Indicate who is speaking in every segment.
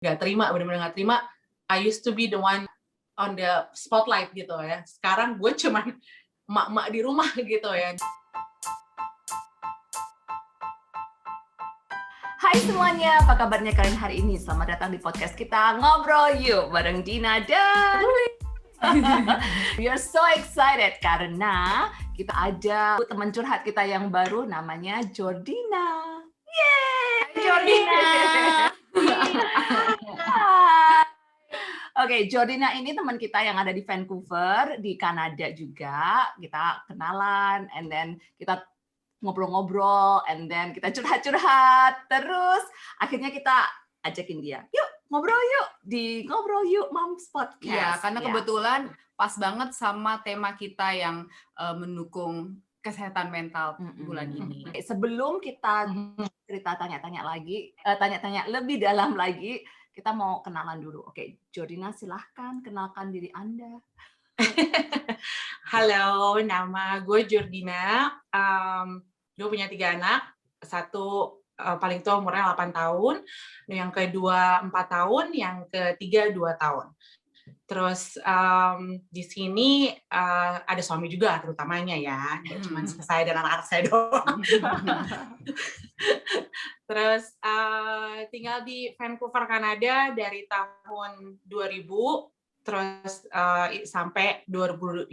Speaker 1: nggak terima, benar-benar nggak terima. I used to be the one on the spotlight gitu ya. Sekarang gue cuman emak-emak di rumah gitu ya.
Speaker 2: Hai semuanya, apa kabarnya kalian hari ini? Selamat datang di podcast kita Ngobrol Yuk bareng Dina dan We are so excited karena kita ada teman curhat kita yang baru namanya Jordina. Yeay!
Speaker 1: Hai Jordina.
Speaker 2: Oke, Jordina ini teman kita yang ada di Vancouver, di Kanada juga. Kita kenalan, and then kita ngobrol-ngobrol, and then kita curhat-curhat. Terus akhirnya kita ajakin dia, yuk ngobrol yuk di Ngobrol Yuk Moms Podcast.
Speaker 3: Iya, karena kebetulan pas banget sama tema kita yang mendukung kesehatan mental bulan ini.
Speaker 2: Sebelum kita cerita tanya-tanya lagi, tanya-tanya lebih dalam lagi, kita mau kenalan dulu. Oke, Jordina silahkan kenalkan diri Anda.
Speaker 1: Halo, nama gue Jordina. Gue punya 3 anak. Satu paling tua umurnya 8 tahun, yang kedua 4 tahun, yang ketiga 2 tahun. Terus di sini ada suami juga terutamanya ya, nggak cuma saya dan anak-anak saya doang. Terus tinggal di Vancouver, Kanada dari tahun 2000, terus sampai 2005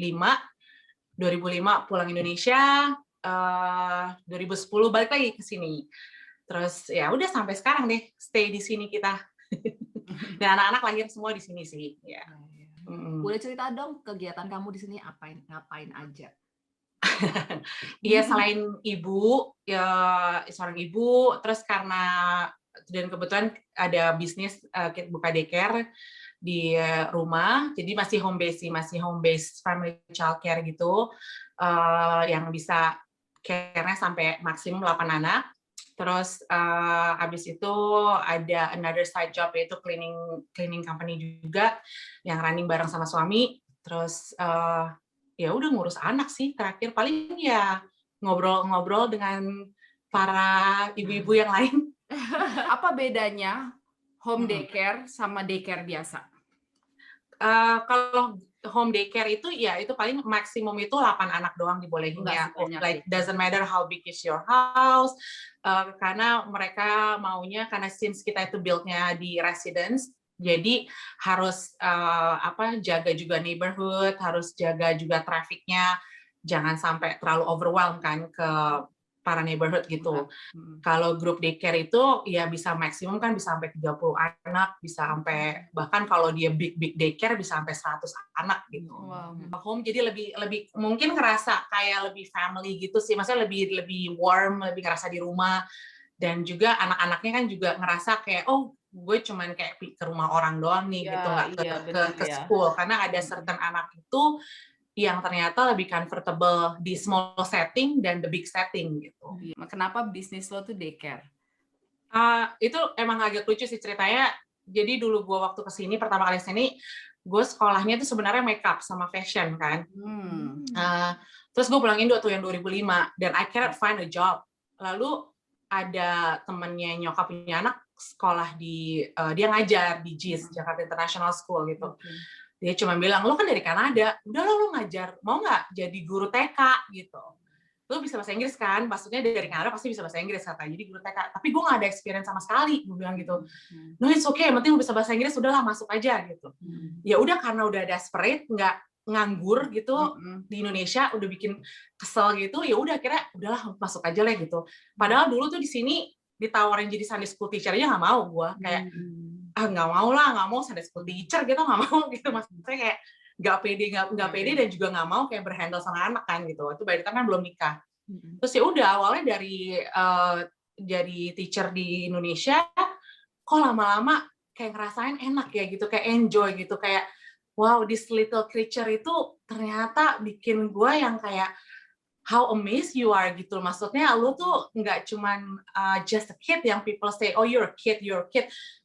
Speaker 1: pulang Indonesia, 2010 balik lagi ke sini. Terus ya udah sampai sekarang deh stay di sini kita. Dan anak-anak lahir semua di sini sih. Ya.
Speaker 2: Boleh cerita dong kegiatan kamu di sini ngapain aja?
Speaker 1: Iya, selain ibu, ya seorang ibu, terus karena dan kebetulan ada bisnis buka daycare di rumah, jadi masih home base family child care gitu, yang bisa care-nya sampai maksimum 8 anak. Terus habis itu ada another side job yaitu cleaning company juga yang running bareng sama suami. Terus ya udah ngurus anak sih terakhir, paling ya ngobrol-ngobrol dengan para ibu-ibu yang lain.
Speaker 3: Apa bedanya home daycare sama daycare biasa?
Speaker 1: Kalau home daycare itu ya itu paling maksimum itu 8 anak doang dibolehin ya. Like doesn't matter how big is your house. Karena mereka maunya, karena since kita itu build-nya di residence, jadi harus jaga juga neighborhood, harus jaga juga traffic-nya, jangan sampai terlalu overwhelm kan ke para neighborhood gitu. Kalau grup daycare itu ya bisa maksimum kan bisa sampai 30 anak, bisa sampai bahkan kalau dia big daycare bisa sampai 100 anak gitu.
Speaker 3: Wow.
Speaker 1: Home jadi lebih mungkin ngerasa kayak lebih family gitu sih, maksudnya lebih warm, lebih ngerasa di rumah, dan juga anak-anaknya kan juga ngerasa kayak oh gue cuman kayak ke rumah orang doang nih gitu, nggak ke school, karena ada certain anak itu yang ternyata lebih comfortable di small setting dan the big setting gitu.
Speaker 3: Kenapa bisnis lo tuh daycare?
Speaker 1: Itu emang agak lucu sih ceritanya. Jadi dulu gue waktu kesini pertama kali sini, gue sekolahnya itu sebenarnya makeup sama fashion kan. Terus gue pulang Indo tuh yang 2005 dan I cannot find a job. Lalu ada temennya nyokap punya anak sekolah di dia ngajar di JIS, Jakarta International School gitu. Dia cuma bilang, lo kan dari Kanada, udah lo ngajar, mau nggak jadi guru TK gitu. Lo bisa bahasa Inggris kan, maksudnya dari Kanada pasti bisa bahasa Inggris katanya, jadi guru TK. Tapi gue nggak ada experience sama sekali, gue bilang gitu. No, it's okay, yang penting lo bisa bahasa Inggris, udahlah masuk aja gitu. Ya udah, karena udah desperate, nggak nganggur gitu di Indonesia, udah bikin kesel gitu, ya udah akhirnya udahlah masuk aja lah gitu. Padahal dulu tuh di sini ditawarin jadi Sunday school teacher aja nggak mau gue, kayak nggak mau Sunday school teacher gitu, nggak mau gitu, maksudnya kayak nggak pede dan juga nggak mau kayak berhandle sama anak kan gitu. Itu by the time kan belum nikah. Terus ya udah awalnya dari jadi teacher di Indonesia, kok lama-lama kayak ngerasain enak ya gitu, kayak enjoy gitu, kayak wow, this little creature itu ternyata bikin gue yang kayak how amazed you are gitu. Maksudnya lu tuh nggak cuman just a kid yang people say, oh you're a kid,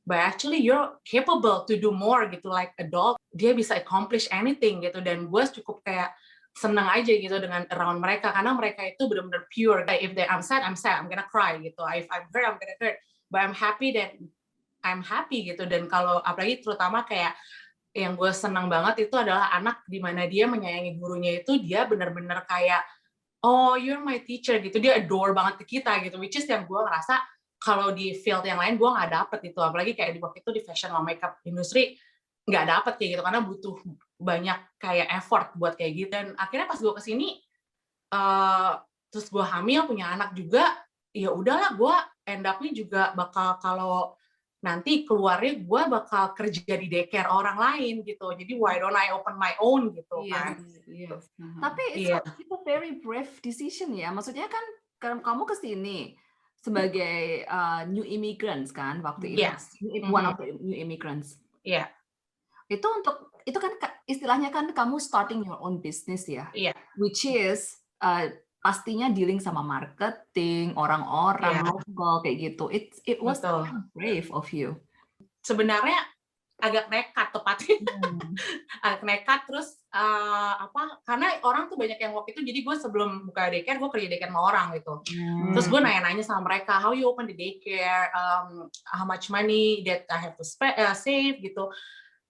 Speaker 1: but actually you're capable to do more gitu, like adult. Dia bisa accomplish anything gitu, dan gue cukup kayak seneng aja gitu dengan around mereka, karena mereka itu benar-benar pure. If I'm sad, I'm gonna cry gitu. If I'm hurt, I'm gonna hurt. But I'm happy that I'm happy gitu. Dan kalau apalagi terutama kayak yang gue senang banget itu adalah anak di mana dia menyayangi gurunya itu, dia benar-benar kayak, oh you're my teacher gitu, dia adore banget ke kita gitu, which is yang gue ngerasa kalau di field yang lain gue nggak dapet itu, apalagi kayak di waktu itu di fashion sama makeup industry nggak dapet kayak gitu, karena butuh banyak kayak effort buat kayak gitu. Dan akhirnya pas gue kesini, terus gue hamil, punya anak juga, ya udahlah gue end up-nya juga bakal, kalau nanti keluarnya gue bakal kerja di daycare orang lain gitu, jadi why don't I open my own gitu kan.
Speaker 2: Tapi it's a very brave decision ya, maksudnya kan kamu kesini sebagai new immigrants kan waktu itu, one of the new immigrants.
Speaker 1: Iya.
Speaker 2: Itu kan istilahnya kan kamu starting your own business ya, which is pastinya dealing sama marketing, orang-orang lokal kayak gitu. It was very brave of you.
Speaker 1: Sebenarnya agak nekat tepatnya, agak nekat. Terus karena orang tuh banyak yang waktu itu, jadi gue sebelum buka daycare gue kerja daycare sama orang gitu. Terus gue nanya-nanya sama mereka, how you open the daycare, how much money that I have to save gitu.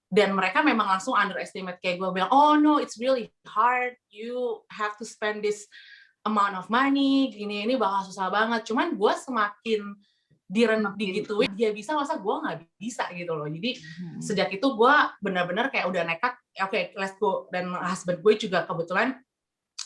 Speaker 1: Dan mereka memang langsung underestimate, kayak gue bilang, oh no, it's really hard, you have to spend this amount of money, ini bakal susah banget. Cuman gue semakin digituin, dia bisa, masa gue nggak bisa gitu loh. Jadi sejak itu gue benar-benar kayak udah nekat, oke, let's go. Dan husband gue juga kebetulan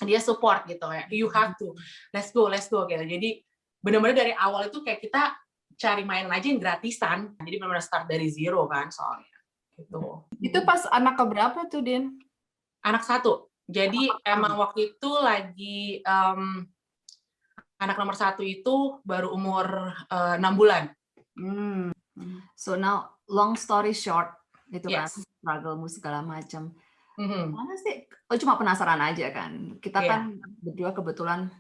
Speaker 1: dia support gitu ya, you have to, let's go gitu. Jadi benar-benar dari awal itu kayak kita cari mainan aja yang gratisan, jadi benar-benar start dari zero kan soalnya gitu.
Speaker 3: Itu pas anak keberapa tuh, Din?
Speaker 1: Anak 1. Jadi emang waktu itu lagi anak nomor 1 itu baru umur 6 bulan.
Speaker 2: So now long story short, itu kan struggle-mu segala macam. Mana sih? Oh, cuma penasaran aja kan. Kita kan berdua kebetulan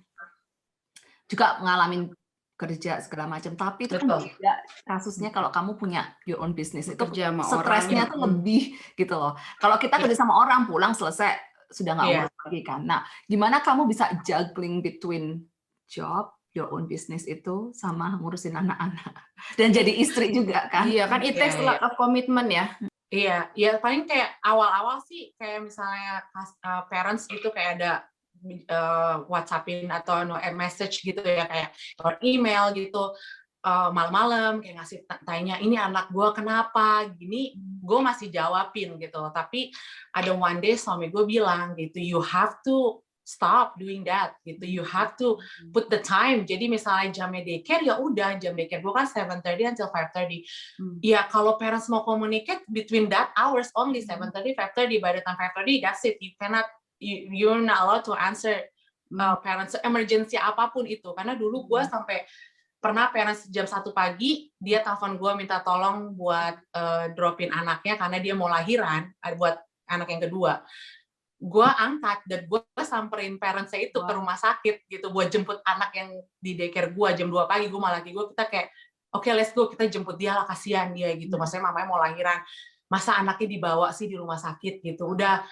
Speaker 2: juga ngalamin kerja segala macam, tapi itu kan beda kasusnya kalau kamu punya your own business. Itu stresnya tuh lebih gitu loh. Kalau kita kerja sama orang, pulang selesai sudah nggak urus lagi kan. Nah, gimana kamu bisa juggling between job, your own business itu sama ngurusin anak-anak dan jadi istri juga kan?
Speaker 3: Iya kan, it takes a lot of commitment ya.
Speaker 1: Iya, ya paling kayak awal-awal sih kayak misalnya parents gitu kayak ada WhatsAppin atau message gitu ya, kayak email gitu malam-malam kayak ngasih tanya ini anak gue kenapa gini, gue masih jawabin gitu. Tapi ada one day suami gue bilang gitu, you have to stop doing that gitu, you have to put the time. Jadi misalnya jamnya daycare, ya udah jam daycare gue kan 7:30 until 5:30. Ya kalau parents mau communicate between that hours only, 7:30 5:30, by the time 5:30 that's it. You're not allowed to answer parents emergency apapun itu. Karena dulu gue sampai pernah parents jam 1 pagi dia telepon gue minta tolong buat dropin anaknya karena dia mau lahiran, buat anak yang kedua. Gue angkat dan gue samperin parents-nya itu ke rumah sakit gitu buat jemput anak yang di daycare gue jam 2 pagi. Gue malah laki gue, kita kayak oke, let's go, kita jemput dia lah, kasihan dia gitu. Maksudnya mamanya mau lahiran, masa anaknya dibawa sih di rumah sakit gitu. Udah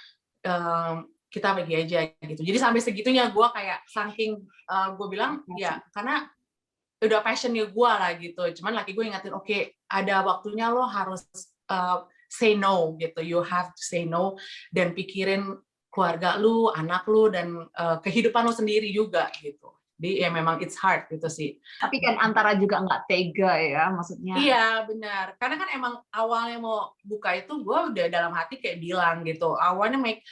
Speaker 1: kita pergi aja gitu. Jadi sampai segitunya gue kayak saking gue bilang ya karena udah passionnya gue lah gitu. Cuman laki gue ingatin, oke, ada waktunya lo harus say no gitu. You have to say no dan pikirin keluarga lu, anak lu, dan kehidupan lu sendiri juga gitu. Jadi ya memang it's hard gitu sih.
Speaker 2: Tapi kan antara juga nggak tega ya, maksudnya.
Speaker 1: Iya benar. Karena kan emang awalnya mau buka itu gue udah dalam hati kayak bilang gitu, I wanna make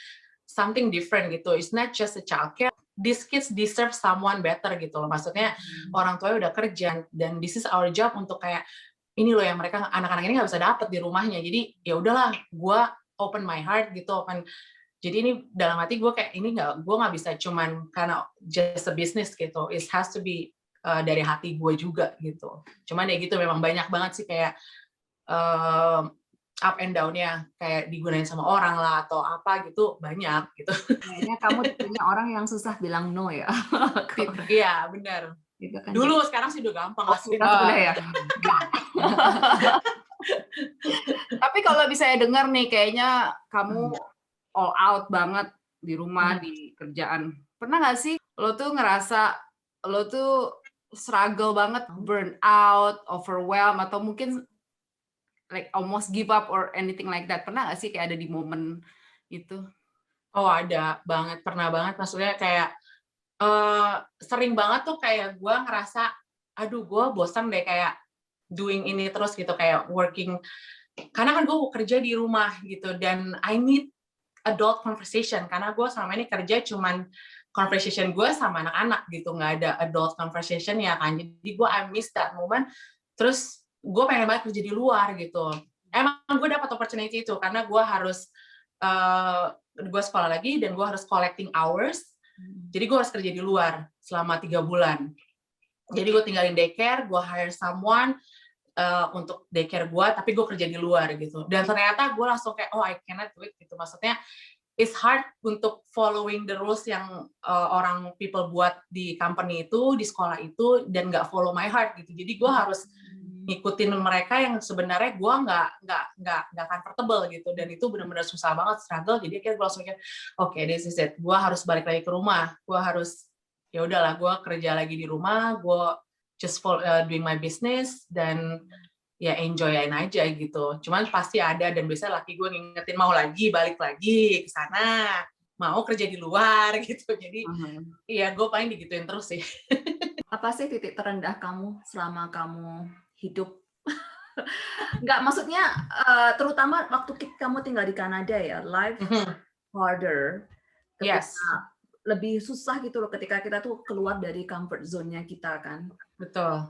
Speaker 1: something different gitu. It's not just a childcare. These kids deserve someone better gitu loh. Maksudnya orang tuanya udah kerja dan this is our job untuk kayak ini loh yang mereka anak-anak ini nggak bisa dapet di rumahnya. Jadi ya udahlah, gue open my heart gitu, open. Jadi ini dalam hati gue kayak ini gue nggak bisa cuman karena just a business gitu. It has to be dari hati gue juga gitu. Cuman ya gitu memang banyak banget sih kayak up and down-nya, kayak digunain sama orang lah atau apa gitu, banyak gitu.
Speaker 2: Kayaknya kamu punya orang yang susah bilang no ya.
Speaker 1: Iya benar. Gitu kan. Dulu sekarang sih udah gampang lah.
Speaker 2: Udah ya.
Speaker 3: Tapi kalau bisa saya dengar nih, kayaknya kamu all out banget di rumah, di kerjaan. Pernah nggak sih lo tuh ngerasa lo tuh struggle banget, burn out, overwhelmed, atau mungkin like almost give up or anything like that? Pernah nggak sih kayak ada di momen itu?
Speaker 1: Oh ada banget, pernah banget. Maksudnya kayak sering banget tuh kayak gue ngerasa, aduh gue bosan deh kayak doing ini terus gitu, kayak working. Karena kan gue kerja di rumah gitu, dan I need adult conversation, karena gue selama ini kerja cuman conversation gue sama anak-anak gitu, nggak ada adult conversation ya kan. Jadi gue I miss that moment. Terus gue pengen banget kerja di luar gitu. Emang gue dapat opportunity itu karena gue harus gue sekolah lagi dan gue harus collecting hours. Jadi gue harus kerja di luar selama 3 bulan. Jadi gue tinggalin daycare, gue hire someone untuk daycare gue, tapi gue kerja di luar gitu. Dan ternyata gue langsung kayak, oh I cannot do it gitu. Maksudnya it's hard untuk following the rules yang orang people buat di company itu, di sekolah itu, dan nggak follow my heart gitu. Jadi gue harus ngikutin mereka yang sebenarnya gue nggak comfortable gitu, dan itu benar-benar susah banget, struggle. Jadi akhirnya gue langsung kayak, oke, this is it, gue harus balik lagi ke rumah, gue harus ya udahlah, gue kerja lagi di rumah, gue just doing my business, dan ya enjoyin aja gitu. Cuman pasti ada, dan biasanya laki gue ngingetin mau lagi, balik lagi ke sana, mau kerja di luar gitu. Jadi iya gue paling digituin terus sih.
Speaker 2: Apa sih titik terendah kamu selama kamu hidup? Nggak, maksudnya terutama waktu kamu tinggal di Kanada ya, life harder, ketika lebih susah gitu loh ketika kita tuh keluar dari comfort zone-nya kita kan.
Speaker 1: Betul.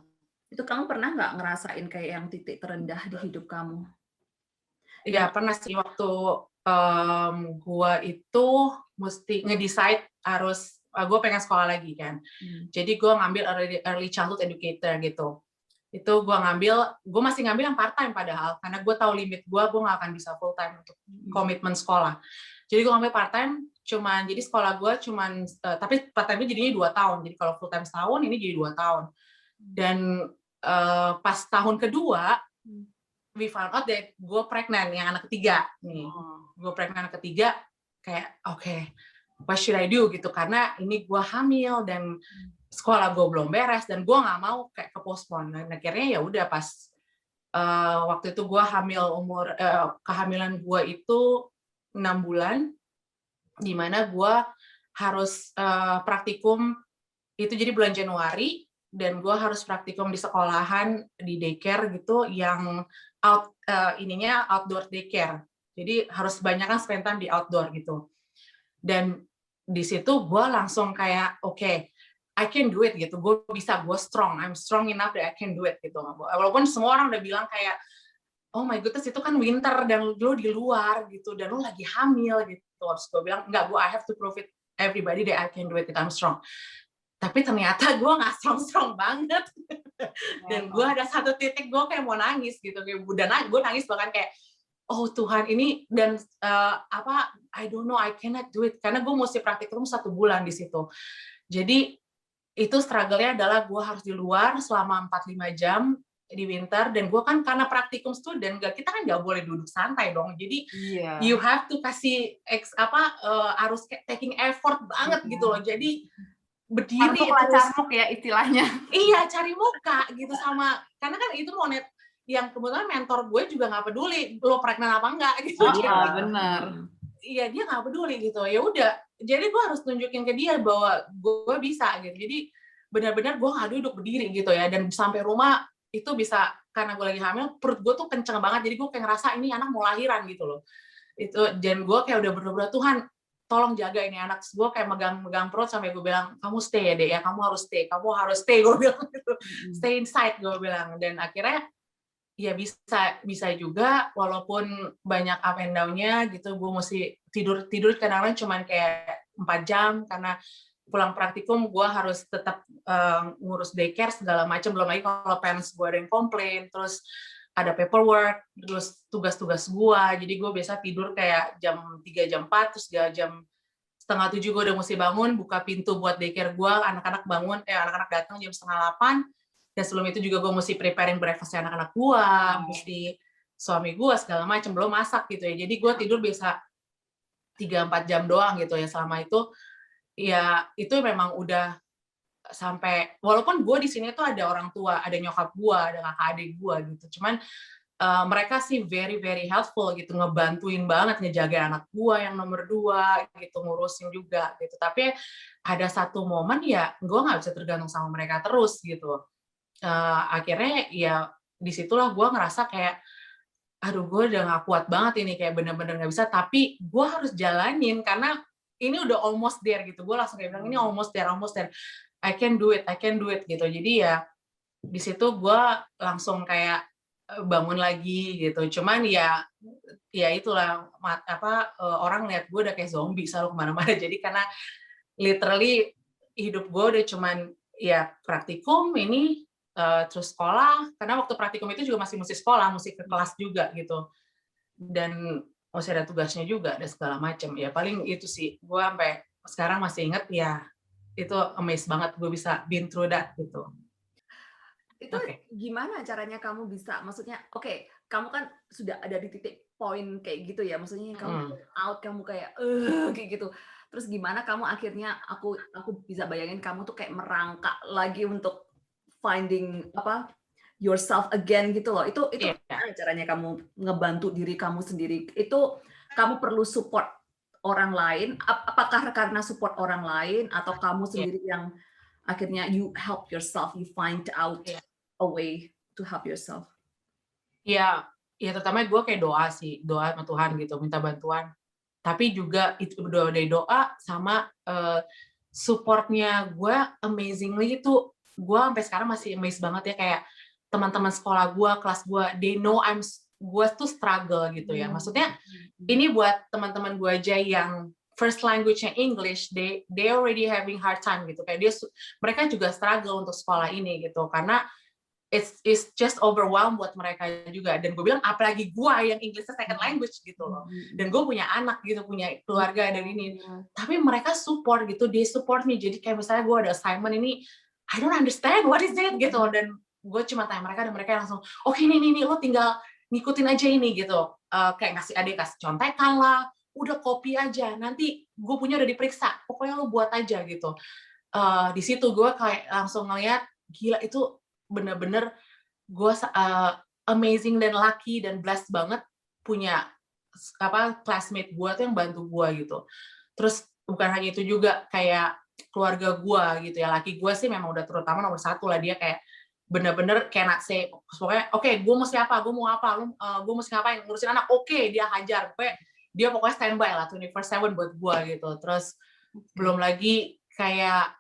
Speaker 2: Itu kamu pernah nggak ngerasain kayak yang titik terendah di hidup kamu?
Speaker 1: Iya, pernah sih waktu gue itu mesti nge-decide harus, gue pengen sekolah lagi kan. Jadi gue ngambil early childhood educator gitu. Itu gue masih ngambil yang part time padahal, karena gue tahu limit gue nggak akan bisa full time untuk komitmen sekolah. Jadi gue ngambil part time, jadi sekolah gue cuman, tapi part time jadinya 2 tahun. Jadi kalau full time setahun, ini jadi 2 tahun. Dan pas tahun kedua, we found out that gue pregnant, yang anak ketiga nih. Gue pregnant anak ketiga, kayak oke, what should I do gitu, karena ini gue hamil dan sekolah gue belum beres, dan gue nggak mau kayak ke-postpone. Dan akhirnya ya udah, pas waktu itu gue kehamilan gue itu 6 bulan, di mana gue harus praktikum itu, jadi bulan Januari, dan gue harus praktikum di sekolahan di daycare gitu, yang outdoor daycare. Jadi harus banyak kan spend time di outdoor gitu. Dan di situ gue langsung kayak oke, I can do it gitu, gue bisa, gue strong, I'm strong enough that I can do it gitu. Walaupun semua orang udah bilang kayak, oh my goodness, itu kan winter dan lo di luar gitu, dan lo lagi hamil gitu. Terus gue bilang, enggak, gue I have to prove it everybody that I can do it, that I'm strong. Tapi ternyata gue nggak strong banget. Dan gue ada satu titik gue kayak mau nangis gitu, kayak gue nangis bahkan kayak, oh Tuhan ini, dan I don't know, I cannot do it, karena gue mesti praktikum 1 bulan di situ. Jadi itu struggle-nya adalah gue harus di luar selama 4-5 jam di winter, dan gue kan karena praktikum student, kita kan nggak boleh duduk santai dong, jadi you have to kasih harus taking effort banget gitu loh, jadi berdiri
Speaker 3: carmuk ya istilahnya.
Speaker 1: Iya, cari muka gitu, sama karena kan itu monet yang kebetulan mentor gue juga nggak peduli lo pregnant apa enggak gitu.
Speaker 3: Benar.
Speaker 1: Iya, dia nggak peduli gitu. Ya udah, jadi gue harus tunjukin ke dia bahwa gue bisa gitu. Jadi benar-benar gue nggak duduk, berdiri gitu ya. Dan sampai rumah itu bisa, karena gue lagi hamil, perut gue tuh kenceng banget. Jadi gue kayak ngerasa ini anak mau lahiran gitu loh. Itu, dan gue kayak udah berdoa, Tuhan tolong jaga ini anak. Gue kayak megang perut sampai gue bilang, kamu stay ya Dek ya, kamu harus stay, gue bilang gitu. Stay inside, gue bilang. Dan akhirnya ya bisa juga, walaupun banyak up and down-nya gitu. Gue mesti tidur kadang-kadang cuman kayak 4 jam, karena pulang praktikum gue harus tetap ngurus daycare segala macam, belum lagi kalau parents gue ada yang komplain, terus ada paperwork, terus tugas-tugas gue. Jadi gue biasa tidur kayak jam 3, jam 4, terus 3 jam setengah 7 gue udah mesti bangun, buka pintu buat daycare gue, anak-anak anak-anak datang jam 7:30. Dan sebelum itu juga gue mesti preparing breakfast anak-anak gue, mesti suami gue segala macam, belum masak gitu ya. Jadi gue tidur biasa 3-4 jam doang gitu ya. Selama itu ya itu memang udah sampai, walaupun gue di sini tuh ada orang tua, ada nyokap gue, ada kakak adik gue gitu. Cuman mereka sih very very helpful gitu, ngebantuin banget ngejaga anak gua yang nomor 2 gitu, ngurusin juga gitu. Tapi ada satu momen ya gua nggak bisa tergantung sama mereka terus gitu. Akhirnya ya disitulah gua ngerasa kayak, aduh gue udah nggak kuat banget ini, kayak bener-bener nggak bisa, tapi gue harus jalanin karena ini udah almost there gitu. Gue langsung kayak bilang ini almost there, I can do it gitu. Jadi ya di situ gue langsung kayak bangun lagi gitu. Cuman ya itulah orang lihat gue udah kayak zombie selalu kemana-mana. Jadi karena literally hidup gue udah cuman ya praktikum ini, terus sekolah, karena waktu praktikum itu juga masih mesti sekolah, mesti ke kelas juga gitu, dan masih ada tugasnya juga, ada segala macam. Ya paling itu sih, gue sampai sekarang masih inget ya, itu amazed banget gue bisa been through that gitu.
Speaker 2: Itu gimana caranya kamu bisa, maksudnya kamu kan sudah ada di titik poin kayak gitu ya, maksudnya kamu out, kamu kayak gitu. Terus gimana kamu akhirnya, aku bisa bayangin kamu tuh kayak merangkak lagi untuk finding yourself again gitu loh. Itu gimana caranya kamu ngebantu diri kamu sendiri? Itu kamu perlu support orang lain? Apakah karena support orang lain atau kamu sendiri yang akhirnya you help yourself, you find out a way to help yourself?
Speaker 1: Ya terutama gue kayak doa sih, doa sama Tuhan gitu, minta bantuan. Tapi juga itu udah dari doa sama supportnya gue amazingly itu, gue sampai sekarang masih amazed banget ya, kayak teman-teman sekolah gue, kelas gue, they know gue tuh struggle gitu ya. Maksudnya ini buat teman-teman gue aja yang first language-nya English, they already having hard time gitu. Kayak mereka juga struggle untuk sekolah ini gitu, karena it's just overwhelmed buat mereka juga. Dan gue bilang apalagi gue yang Englishnya second language gitu loh, dan gue punya anak gitu, punya keluarga dan ini, tapi mereka support gitu, they support me. Jadi kayak misalnya gue ada assignment ini, I don't understand what is it gitu, dan gue cuma tanya mereka, dan mereka langsung oke, ini lo tinggal ngikutin aja ini gitu. Kayak kasih contekan lah, udah copy aja, nanti gue punya udah diperiksa, pokoknya lo buat aja gitu. Di situ gue kayak langsung ngeliat, gila itu bener-bener gue amazing dan lucky dan blessed banget punya classmate gue tuh yang bantu gue gitu. Terus bukan hanya itu juga, kayak keluarga gue gitu ya, laki gue sih memang udah terutama nomor 1 lah, dia kayak bener-bener kayak say, pokoknya gue mesti apa, gue mau apa, gue mesti ngapain, ngurusin anak, dia hajar, dia pokoknya standby lah 24/7 buat gue gitu. Terus belum lagi kayak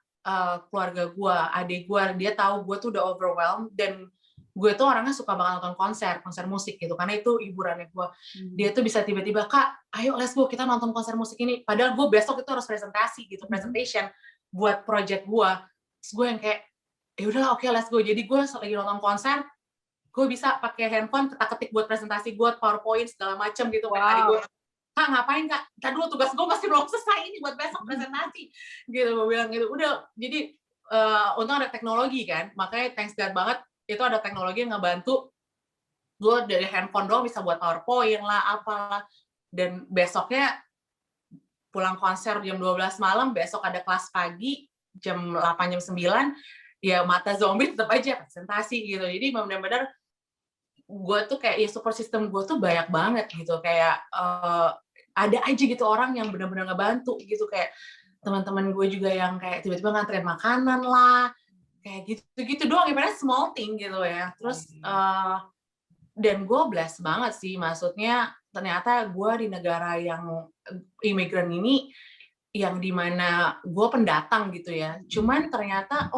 Speaker 1: keluarga gue, adik gue, dia tahu gue tuh udah overwhelmed, dan gue tuh orangnya suka banget nonton konser musik gitu, karena itu hiburannya gue. Dia tuh bisa tiba-tiba, Kak, ayo let's go, kita nonton konser musik ini, padahal gue besok itu harus presentasi gitu, presentation buat project gue. Terus gue yang kayak, ya udahlah, oke, let's go. Jadi gue lagi nonton konser, gue bisa pakai handphone ketik-ketik buat presentasi gue, PowerPoint segala macam gitu. Kayak tadi gue, Kak, ngapain, Kak? Ntar dulu, tugas gue masih belum selesai ini buat besok presentasi. Gitu, gue bilang gitu. Udah, jadi untung ada teknologi kan, makanya thanks God banget, itu ada teknologi yang ngebantu gue dari handphone doang bisa buat PowerPoint lah, apalah. Dan besoknya pulang konser jam 12 malam, besok ada kelas pagi, jam 8, jam 9, ya mata zombie tetap aja presentasi gitu. Jadi benar-benar gue tuh kayak, ya support system gue tuh banyak banget gitu, kayak ada aja gitu orang yang benar-benar ngebantu gitu, kayak teman-teman gue juga yang kayak tiba-tiba nganterin makanan lah, kayak gitu-gitu doang, ibaratnya small thing gitu ya. Terus dan gue blessed banget sih, maksudnya ternyata gue di negara yang imigran ini, yang dimana gue pendatang gitu ya, cuman ternyata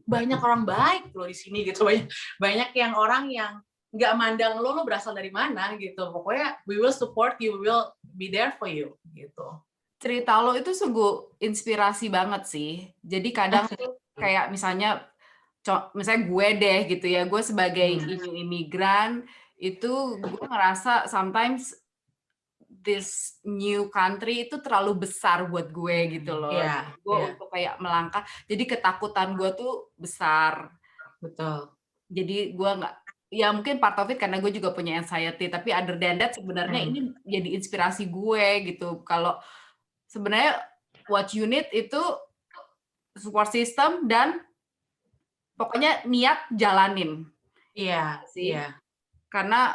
Speaker 1: banyak orang baik loh di sini gitu, banyak yang orang yang nggak mandang lo berasal dari mana gitu, pokoknya we will support you, we will be there for you gitu.
Speaker 3: Cerita lo itu sungguh inspirasi banget sih. Jadi kadang kayak misalnya gue deh gitu ya, gue sebagai imigran itu gue ngerasa sometimes this new country itu terlalu besar buat gue gitu loh. Gue untuk kayak melangkah, jadi ketakutan gue tuh besar.
Speaker 1: Betul.
Speaker 3: Jadi gue nggak, ya mungkin part of it karena gue juga punya anxiety, tapi other than that sebenarnya ini jadi inspirasi gue gitu. Kalau sebenarnya what you need itu support system dan pokoknya niat jalanin.
Speaker 1: Iya,
Speaker 3: sih.
Speaker 1: iya.
Speaker 3: karena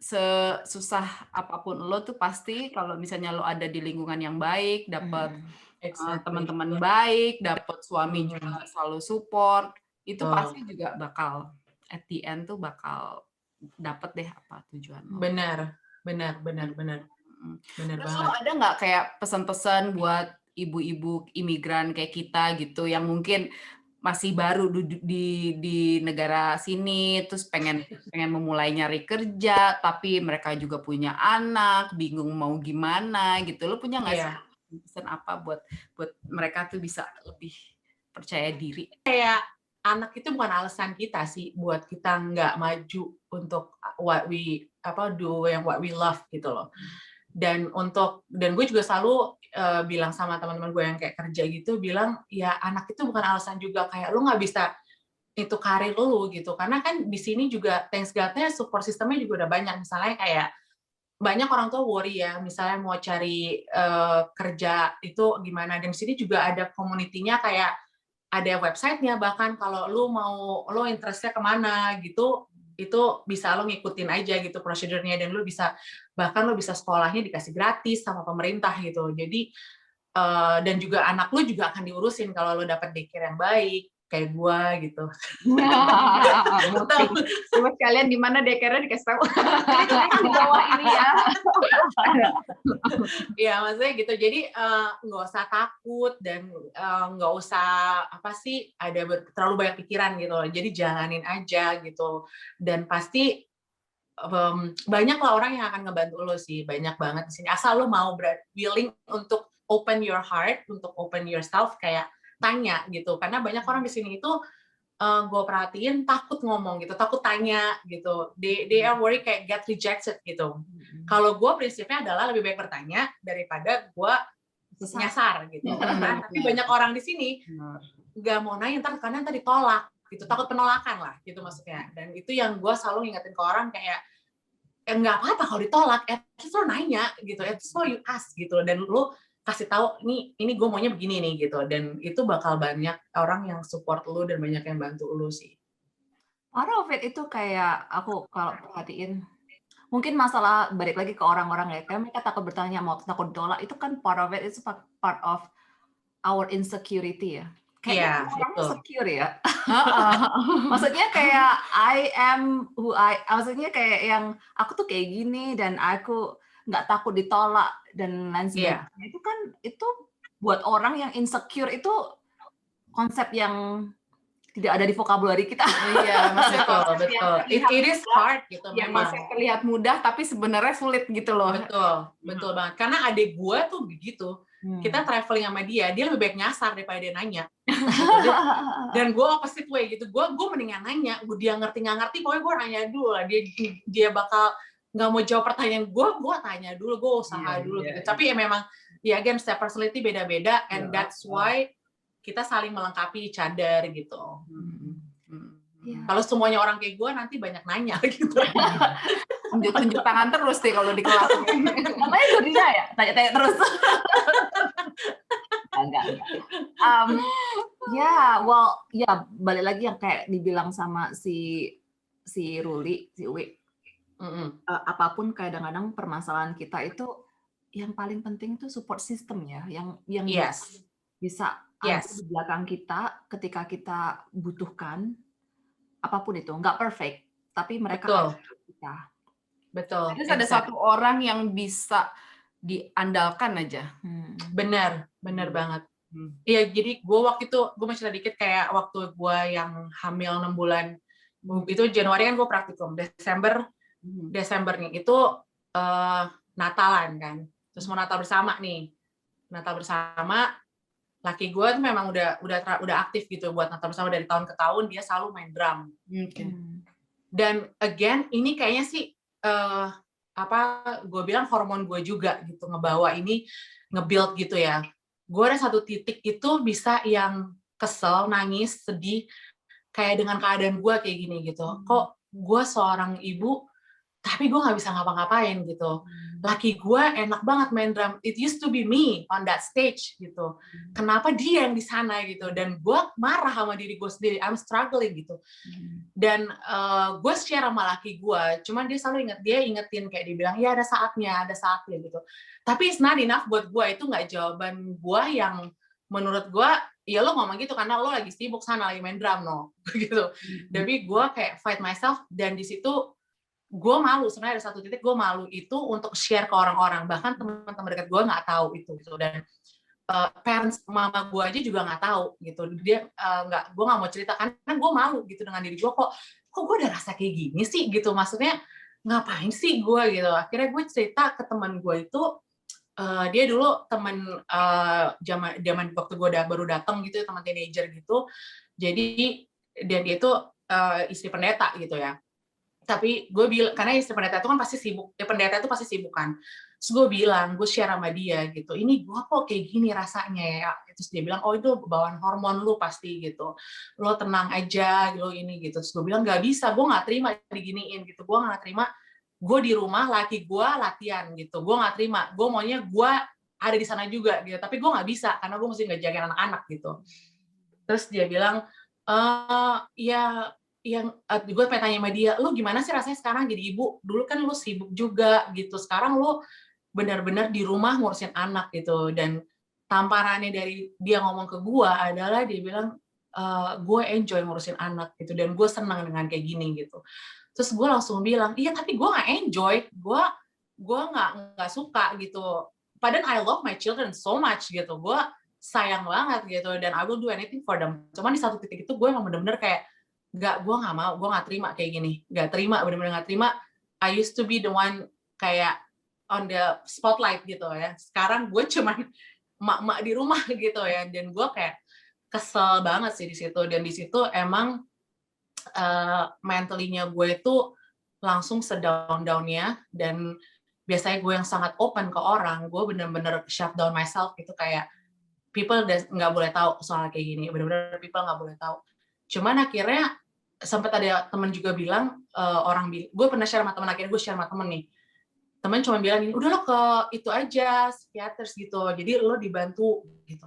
Speaker 3: sesusah apapun lo tuh pasti kalau misalnya lo ada di lingkungan yang baik, dapat teman-teman baik, dapat suami juga selalu support, itu pasti juga bakal at the end tuh bakal dapat deh apa tujuan lo.
Speaker 1: Benar
Speaker 3: Terus
Speaker 1: banget.
Speaker 3: lo ada nggak kayak pesan-pesan buat ibu-ibu imigran kayak kita gitu yang mungkin masih baru di negara sini, terus pengen memulai nyari kerja, tapi mereka juga punya anak, bingung mau gimana gitu. Lo punya nggak sih pesan apa buat mereka tuh bisa lebih percaya diri?
Speaker 1: Kayak anak itu bukan alasan kita sih buat kita nggak maju untuk what we love gitu loh. Dan gue juga selalu bilang sama teman-teman gue yang kayak kerja gitu, bilang ya anak itu bukan alasan juga, kayak lu nggak bisa itu karir lu gitu, karena kan di sini juga thanks God-nya support sistemnya juga udah banyak. Misalnya kayak banyak orang tua worry ya, misalnya mau cari kerja itu gimana, dan di sini juga ada community-nya, kayak ada website-nya, bahkan kalau lo interest-nya kemana gitu, itu bisa lo ngikutin aja gitu prosedurnya, dan lo bisa sekolahnya dikasih gratis sama pemerintah gitu. Jadi dan juga anak lo juga akan diurusin kalau lo dapet daycare yang baik kayak gua gitu.
Speaker 3: Buat kalian di mana daycare-nya dikasih tahu. Di bawah ini ya.
Speaker 1: Iya, maksudnya gitu. Jadi nggak usah takut dan nggak usah terlalu banyak pikiran gitu. Jadi jalanin aja gitu. Dan pasti banyak lah orang yang akan ngebantu lo sih, banyak banget di sini. Asal lo mau willing untuk open your heart, untuk open yourself, kayak tanya gitu. Karena banyak orang di sini itu gue perhatiin takut ngomong gitu, takut tanya gitu. They are worried kayak get rejected gitu. Kalau gue prinsipnya adalah lebih baik bertanya daripada gue nyasar gitu. Tapi banyak orang di sini nggak mau nanya, karena ntar ditolak gitu, takut penolakan lah gitu maksudnya. Dan itu yang gue selalu ngingetin ke orang, kayak nggak apa-apa kalau ditolak, terus lo nanya gitu, terus lo you ask gitu, dan lo kasih tahu ini gue maunya begini nih gitu, dan itu bakal banyak orang yang support lo dan banyak yang bantu lo sih.
Speaker 2: Part of it itu kayak aku kalau perhatiin, mungkin masalah balik lagi ke orang-orang ya, kayak mereka takut bertanya, mau takut ditolak, itu kan part of it, it's part of our insecurity ya. Kayaknya orangnya secure ya. Maksudnya kayak maksudnya kayak yang aku tuh kayak gini dan aku nggak takut ditolak dan lain sebagainya. Itu kan itu buat orang yang insecure itu konsep yang tidak ada di vocabulary kita.
Speaker 3: Iya, maksudnya
Speaker 1: betul. It is hard gitu memang.
Speaker 3: Masih terlihat mudah tapi sebenarnya sulit gitu loh.
Speaker 1: Betul banget. Karena adik gue tuh begitu. Kita traveling sama dia lebih baik nyasar daripada dia nanya. Dan gue opposite way gitu. Gue mendingan nanya. Dia ngerti nggak ngerti, pokoknya gue nanya dulu lah. Dia bakal nggak mau jawab pertanyaan gue tanya dulu, gue usaha dulu gitu. Tapi ya memang, ya again, setiap personality beda-beda, and that's why kita saling melengkapi each other gitu. Kalau semuanya orang kayak gue, nanti banyak nanya gitu.
Speaker 3: Tunjuk tangan terus deh kalau di kelas.
Speaker 2: Namanya Jordina ya? Tanya-tanya terus. Enggak. Balik lagi yang kayak dibilang sama si Ruli, si Uwi. Apapun kadang-kadang permasalahan kita itu, yang paling penting itu support system ya, yang bisa ada di belakang kita ketika kita butuhkan, apapun itu, nggak perfect, tapi mereka harus kita.
Speaker 1: Betul.
Speaker 3: Terus ada satu orang yang bisa diandalkan aja.
Speaker 1: Benar banget. Iya, jadi gue waktu itu, gue masih sedikit kayak waktu gue yang hamil 6 bulan, itu Januari kan gue praktikum, Desember nih, itu Natalan kan, terus mau Natal bersama nih, laki gue tuh memang udah aktif gitu buat Natal bersama dari tahun ke tahun, dia selalu main drum. Dan again, ini kayaknya sih gue bilang hormon gue juga gitu, ngebawa ini, nge-build gitu ya. Gue ada satu titik itu bisa yang kesel, nangis, sedih, kayak dengan keadaan gue kayak gini gitu. Kok gue seorang ibu tapi gue nggak bisa ngapa-ngapain gitu. Laki gue enak banget main drum. It used to be me on that stage gitu. Kenapa dia yang di sana gitu? Dan gue marah sama diri gue sendiri. I'm struggling gitu. Dan gue share sama laki gue. Cuman dia selalu ingetin kayak dia bilang, ya ada saatnya gitu. Tapi it's not enough buat gue. Itu nggak jawaban gue yang menurut gue, ya lo ngomong gitu karena lo lagi sibuk sana lagi main drum no gitu. Tapi gue kayak fight myself, dan di situ gue malu. Sebenarnya ada satu titik gue malu itu untuk share ke orang-orang, bahkan teman-teman dekat gue nggak tahu itu gitu. Dan parents mama gue aja juga nggak tahu gitu. Dia gue nggak mau cerita karena gue malu gitu dengan diri gue, kok gue udah rasa kayak gini sih gitu. Maksudnya ngapain sih gue gitu. Akhirnya gue cerita ke teman gue itu. Dia dulu teman zaman waktu gue baru datang gitu, teman teenager gitu. Jadi dan dia itu istri pendeta gitu ya. Tapi gue bilang, karena istri pendeta itu kan pasti sibuk, pendeta itu pasti sibuk kan. Terus gue bilang, gue share sama dia gitu, ini gue kok kayak gini rasanya ya. Terus dia bilang, oh itu bawaan hormon lu pasti gitu. Lo tenang aja, lo ini gitu. Terus gue bilang, gak bisa, gue gak terima diginiin gitu. Gue gak terima, gue di rumah, laki gue latihan gitu. Gue gak terima, gue maunya gue ada di sana juga gitu. Tapi gue gak bisa, karena gue mesti ngejagain anak-anak gitu. Terus dia bilang, ya yang gue pengen tanya sama dia, lu gimana sih rasanya sekarang jadi ibu? Dulu kan lu sibuk juga gitu, sekarang lu benar-benar di rumah ngurusin anak gitu. Dan tamparannya dari dia ngomong ke gue adalah dia bilang, gue enjoy ngurusin anak gitu, dan gue senang dengan kayak gini gitu. Terus gue langsung bilang, iya tapi gue nggak enjoy, gue nggak suka gitu. Padahal I love my children so much gitu, gue sayang banget gitu, dan I will do anything for them. Cuman di satu titik itu gue emang bener-bener kayak, gue nggak mau, gue nggak terima kayak gini, nggak terima, bener-bener nggak terima. I used to be the one kayak on the spotlight gitu ya. Sekarang gue cuman emak-emak di rumah gitu ya, dan gue kayak kesel banget sih di situ. Dan di situ emang mentally-nya gue itu langsung sedown-downnya, dan biasanya gue yang sangat open ke orang, gue bener-bener shut down myself gitu, kayak people nggak boleh tahu soal kayak gini, bener-bener people nggak boleh tahu. Cuman akhirnya sempat ada teman juga bilang, gue pernah share sama teman, akhirnya gue share sama temen nih, temen cuma bilang gini, udah lo ke itu aja, psikiater gitu, jadi lo dibantu gitu.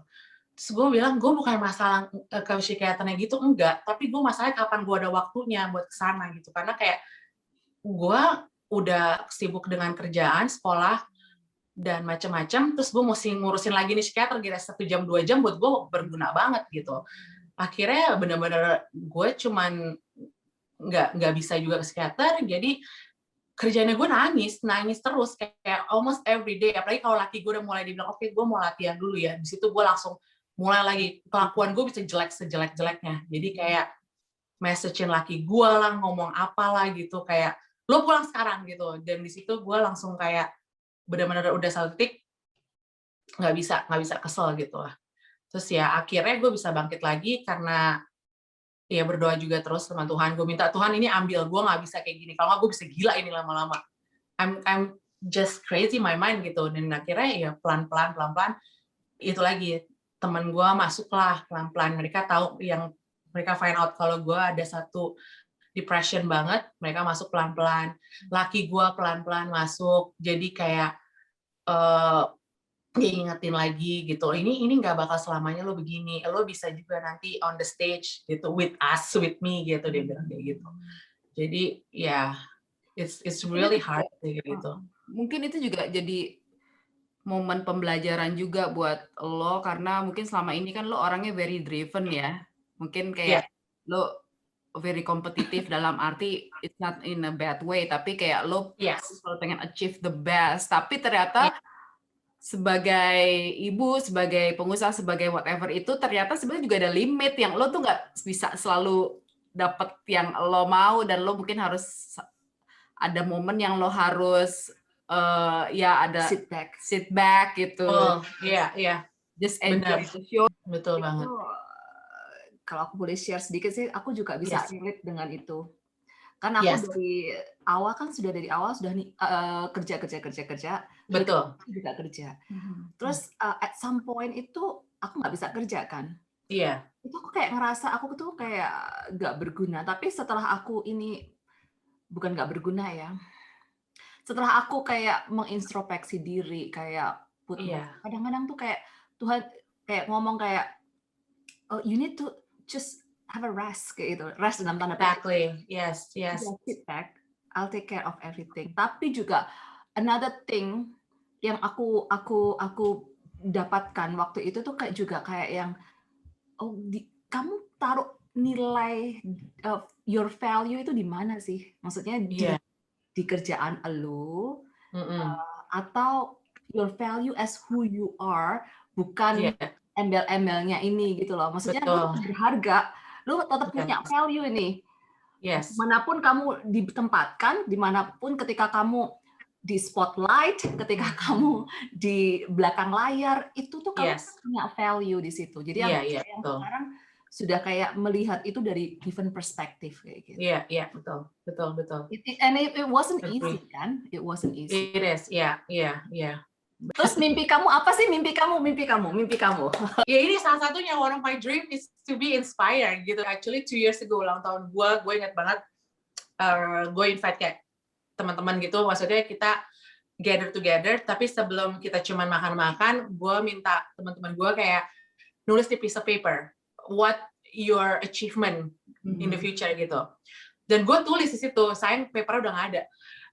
Speaker 1: Terus gue bilang, gue bukan masalah ke psikiaternya gitu, enggak, tapi gue masalahnya kapan gue ada waktunya buat kesana gitu, karena kayak gue udah sibuk dengan kerjaan, sekolah, dan macam-macam, terus gue mesti ngurusin lagi nih psikiater, kira 1 jam 2 jam buat gue berguna banget gitu. Akhirnya bener-bener gue cuman nggak bisa juga ke psikiater, jadi kerjanya gue nangis terus kayak almost every day. Apalagi kalau laki gue udah mulai dibilang, oke, gue mau latihan dulu ya. Di situ gue langsung mulai lagi, kelakuan gue bisa jelek sejelek-jeleknya. Jadi kayak message-in laki gue lah, ngomong apalah gitu, kayak lo pulang sekarang gitu. Dan di situ gue langsung kayak benar-benar udah satu titik nggak bisa kesel gitu lah. Terus ya akhirnya gue bisa bangkit lagi karena ya berdoa juga terus sama Tuhan. Gue minta, Tuhan ini ambil, gue nggak bisa kayak gini. Kalau nggak gue bisa gila ini lama-lama. I'm just crazy my mind gitu. Dan akhirnya ya pelan-pelan itu lagi teman gue masuklah pelan-pelan. Mereka tahu, yang mereka find out kalau gue ada satu depression banget, mereka masuk pelan-pelan. Laki gue pelan-pelan masuk. Jadi kayak diingetin lagi gitu, ini nggak bakal selamanya lo begini, lo bisa juga nanti on the stage gitu with me gitu, dia bilang kayak gitu. Jadi ya it's really hard gitu.
Speaker 3: Mungkin itu juga jadi momen pembelajaran juga buat lo, karena mungkin selama ini kan lo orangnya very driven ya, mungkin kayak lo very kompetitif dalam arti it's not in a bad way, tapi kayak lo selalu pengen achieve the best, tapi ternyata sebagai ibu, sebagai pengusaha, sebagai whatever itu, ternyata sebenarnya juga ada limit yang lo tuh nggak bisa selalu dapet yang lo mau, dan lo mungkin harus ada momen yang lo harus ya ada sit back gitu.
Speaker 1: Iya.
Speaker 3: Just enjoy the show.
Speaker 1: Betul banget.
Speaker 2: Kalau aku boleh share sedikit sih, aku juga bisa relate dengan itu. Karena aku dari awal sudah nih kerja.
Speaker 1: Betul.
Speaker 2: Juga kerja. Terus at some point itu aku nggak bisa kerja kan.
Speaker 1: Iya.
Speaker 2: Itu aku kayak ngerasa aku tuh kayak nggak berguna. Tapi setelah aku ini, bukan nggak berguna ya, setelah aku kayak mengintrospeksi diri, kayak
Speaker 1: Iya.
Speaker 2: kadang-kadang tuh kayak Tuhan kayak ngomong kayak, oh, you need to just have a rest kayak gitu, rest dalam tanda petik.
Speaker 1: Exactly. Yes.
Speaker 2: Just sit back, I'll take care of everything. Tapi juga another thing yang aku dapatkan waktu itu tuh kayak yang kamu taruh nilai your value itu di mana sih? Maksudnya di kerjaan elu atau your value as who you are, bukan embel-embelnya ini gitu loh. Maksudnya lu berharga, lu tetap punya value ini. Dimanapun kamu ditempatkan, dimanapun ketika kamu di spotlight, ketika kamu di belakang layar, itu tuh kamu punya value di situ. Jadi yang sekarang sudah kayak melihat itu dari different perspective kayak gitu.
Speaker 1: Iya, betul.
Speaker 2: And it wasn't easy kan? It wasn't easy.
Speaker 1: It is, iya.
Speaker 2: Terus mimpi kamu apa sih? Mimpi kamu.
Speaker 1: Ya ini salah satunya, one of my dream is to be inspired gitu. Actually 2 years ago ulang tahun gue ingat banget, gue invite kayak teman-teman gitu, maksudnya kita gather together, tapi sebelum kita cuma makan-makan, gue minta teman-teman gue kayak nulis di piece of paper what your achievement in the future gitu. Dan gue tulis di situ, sayang papernya udah nggak ada.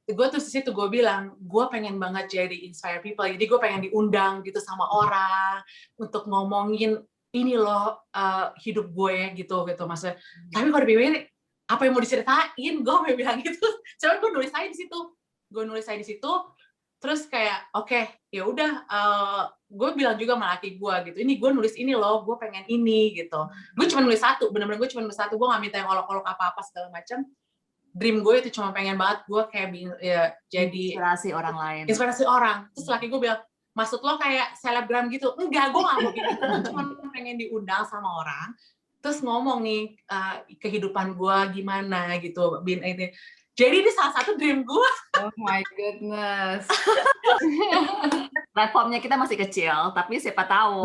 Speaker 1: Gue tulis di situ, gue bilang, gue pengen banget jadi inspire people. Jadi gue pengen diundang gitu sama orang untuk ngomongin ini loh hidup gue gitu maksudnya. Tapi kalau dipikir apa yang mau diceritain, gue mau bilang gitu. Cuman gue nulis aja di situ. Terus kayak oke, ya udah, gue bilang juga sama laki gue gitu, ini gue nulis ini loh, gue pengen ini gitu. Gue cuma nulis satu, benar-benar gue cuma nulis satu, gue nggak minta yang olok-olok apa-apa segala macam. Dream gue itu cuma pengen banget gue kayak jadi inspirasi orang. Terus laki gue bilang, maksud lo kayak selebgram gitu? Enggak, gue nggak mau gitu. Gue cuma pengen diundang sama orang, terus ngomong nih kehidupan gue gimana gitu. Jadi ini salah satu dream gue.
Speaker 3: Oh my goodness.
Speaker 2: Platformnya kita masih kecil, tapi siapa tahu.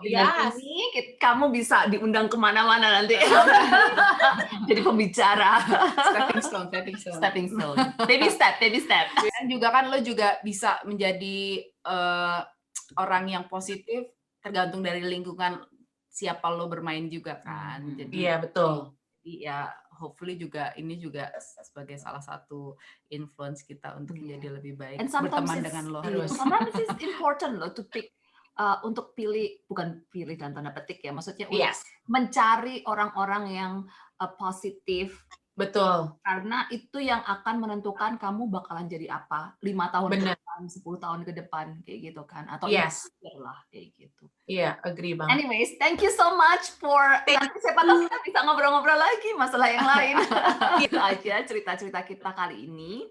Speaker 2: Ini kamu bisa diundang kemana-mana nanti. Jadi pembicara. Stepping stone. Baby step.
Speaker 3: Dan juga kan lo juga bisa menjadi orang yang positif tergantung dari lingkungan siapa lo bermain juga kan. Jadi
Speaker 1: iya, betul.
Speaker 3: Jadi ya hopefully juga ini juga sebagai salah satu influence kita untuk menjadi lebih baik berteman dengan lo.
Speaker 2: Sometimes it's important lo to pick untuk bukan pilih dalam tanda petik ya, maksudnya mencari orang-orang yang positif.
Speaker 1: Betul.
Speaker 2: Karena itu yang akan menentukan kamu bakalan jadi apa 5 tahun ke depan, 10 tahun ke depan kayak gitu kan, atau lah kayak gitu.
Speaker 1: Iya, agree banget.
Speaker 2: Anyways, thank you so much for nanti siapa tahu kita bisa ngobrol-ngobrol lagi masalah yang lain. Itu aja cerita-cerita kita kali ini.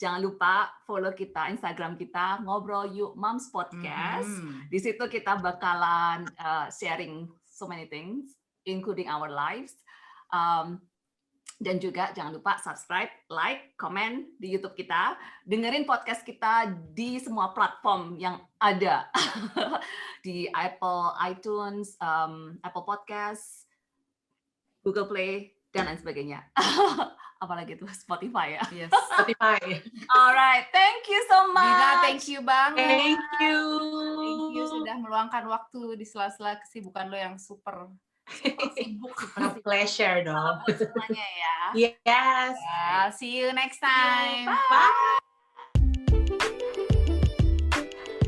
Speaker 2: Jangan lupa follow kita Instagram kita Ngobrol Yuk Moms Podcast. Di situ kita bakalan sharing so many things, including our lives. Dan juga jangan lupa subscribe, like, comment di YouTube kita. Dengerin podcast kita di semua platform yang ada. Di Apple iTunes, Apple Podcast, Google Play, dan lain sebagainya. Apalagi itu Spotify ya.
Speaker 3: Yes,
Speaker 1: Spotify.
Speaker 2: Alright, thank you so much.
Speaker 3: Dina, thank you banget.
Speaker 1: Thank you
Speaker 3: sudah meluangkan waktu di sela-sela kesibukan lo yang super sibuk.
Speaker 1: Pleasure dong.
Speaker 2: Semuanya ya.
Speaker 1: Yes.
Speaker 3: See you next time.
Speaker 2: Bye.